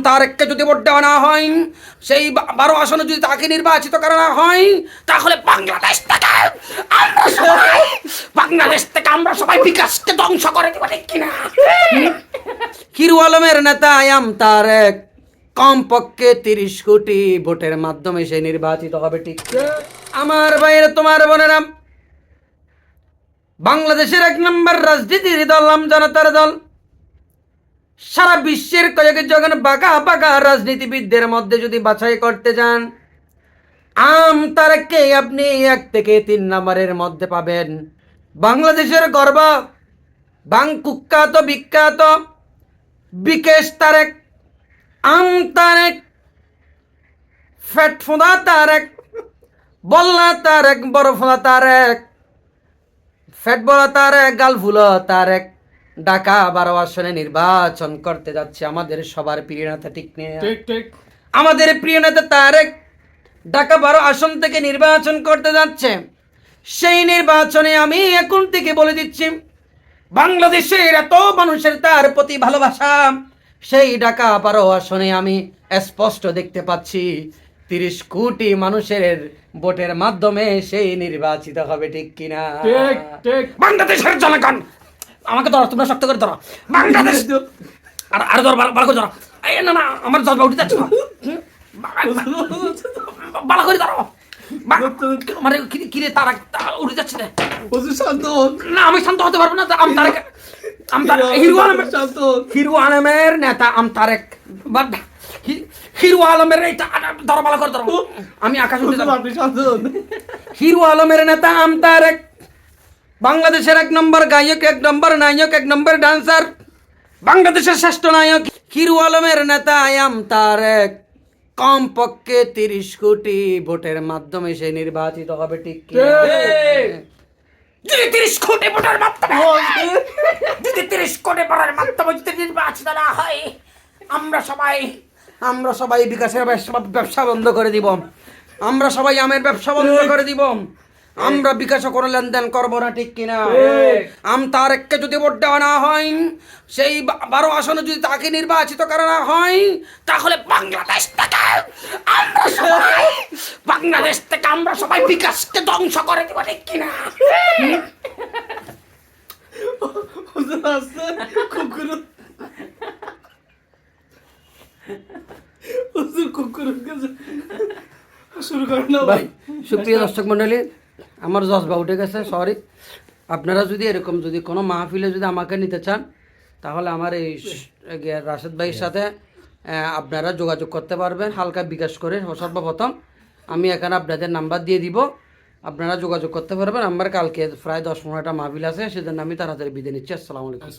তারেককে যদি ভোট দেওয়া না হয়, সেই 12 আসনে যদি তাকে নির্বাচিত করা না হয়, তাহলে বাংলাদেশ থেকে আমরা সবাই বিকাশকে ধ্বংস করে দেবো, ঠিক কিনা? হিরু আলমের নেতা আম তারেক কমপক্ষে 30 কোটি ভোটের মাধ্যমে সে নির্বাচিত হবে, ঠিক? আমার ভাইয়েরা, তোমার বোনেরা, বাংলাদেশের 1 নম্বর রাজনীতির দল আম জনতার দল। সারা বিশ্বের কয়েক যখন বাঘা রাজনীতিবিদদের মধ্যে যদি বাছাই করতে যান, আম তারেককে আপনি 1 থেকে 3 নম্বরের মধ্যে পাবেন। বাংলাদেশের গর্ব, কুখ্যাত বিখ্যাত বিকেশ তারেক, আম তারেক, ফেটফোঁদা তারেক, বল্লা তারেক, বরফোঁদা তারেক, ফেট বলা তারেক, গালফুলা তারেক ঢাকা 12 আসনে নির্বাচন করতে যাচ্ছে আমাদের সবার প্রিয় নেতা, ঠিক নেই? আমাদের প্রিয় নেতা তারেক ঢাকা 12 আসন থেকে নির্বাচন করতে যাচ্ছে। সেই নির্বাচনে আমি এখন থেকে বলে দিচ্ছি, বাংলাদেশের এত মানুষের তার প্রতি ভালোবাসা, সেই ঢাকা 12 আসনে আমি স্পষ্ট দেখতে পাচ্ছি 30 কোটি মানুষের ভোটের মাধ্যমে সেই নির্বাচিত হবে, ঠিক কিনা? বাংলাদেশের জনগণ, আমাকে ধরো, তোমরা শক্ত করে ধরো। বাংলাদেশ আর ধরো, ভালো করে ধরো। না, আমার জজবা উঠে যাচ্ছে, ভালো করে ধরো। আমার কিরে তারা উঠে যাচ্ছে না, আমি শান্ত হতে পারবো না। হিরু আলমের নেতা আম তারেক, হিরু আলমের ধরো, ভালো করে ধরো। আমি আকাশ উঠে যাবো। হিরু আলমের নেতা আম তারেক বাংলাদেশের 1 নম্বর গায়ক, 1 নম্বর নায়ক, 1 নম্বর ডান্সার, বাংলাদেশের শ্রেষ্ঠ নায়ক হিরু আলমের নেতা আম তারেক কমপক্ষে 30 কোটি ভোটের মাধ্যমে সে নির্বাচিত হবে, ঠিক কি? যদি 30 কোটি ভোটের মাধ্যমে যদি নির্বাচিত না হয়, আমরা সবাই বিকাশের ব্যবসা বন্ধ করে দিব। আমরা সবাই আমের ব্যবসা বন্ধ করে দিব। আমরা বিকাশও কোনো লেনদেন করবো না, ঠিক কিনা? আম তারেককে যদি ভোট দেওয়া না হয়, সেই 12 আসনে যদি তাকে নির্বাচিত করা না হয়, তাহলে বাংলাদেশ থেকে আমরা সবাই বিকাশকে ধ্বংস করে দেবো, ঠিক কিনা? ভাই, সুপ্রিয় দর্শক মন্ডলী, আমার জজবা উঠে গেছে, সরি। আপনারা যদি এরকম যদি কোনো মাহফিলে যদি আমাকে নিতে চান, তাহলে আমার এই রাশেদ ভাইয়ের সাথে আপনারা যোগাযোগ করতে পারবেন হালকা বিকাশ করে। সর্বপ্রথম আমি এখানে আপনাদের নাম্বার দিয়ে দিব, আপনারা যোগাযোগ করতে পারবেন। আমার কালকে প্রায় 10-15টা মাহফিল আছে, সেজন্য আমি তাড়াতাড়ি বিদায় নিচ্ছি। আসসালামু আলাইকুম।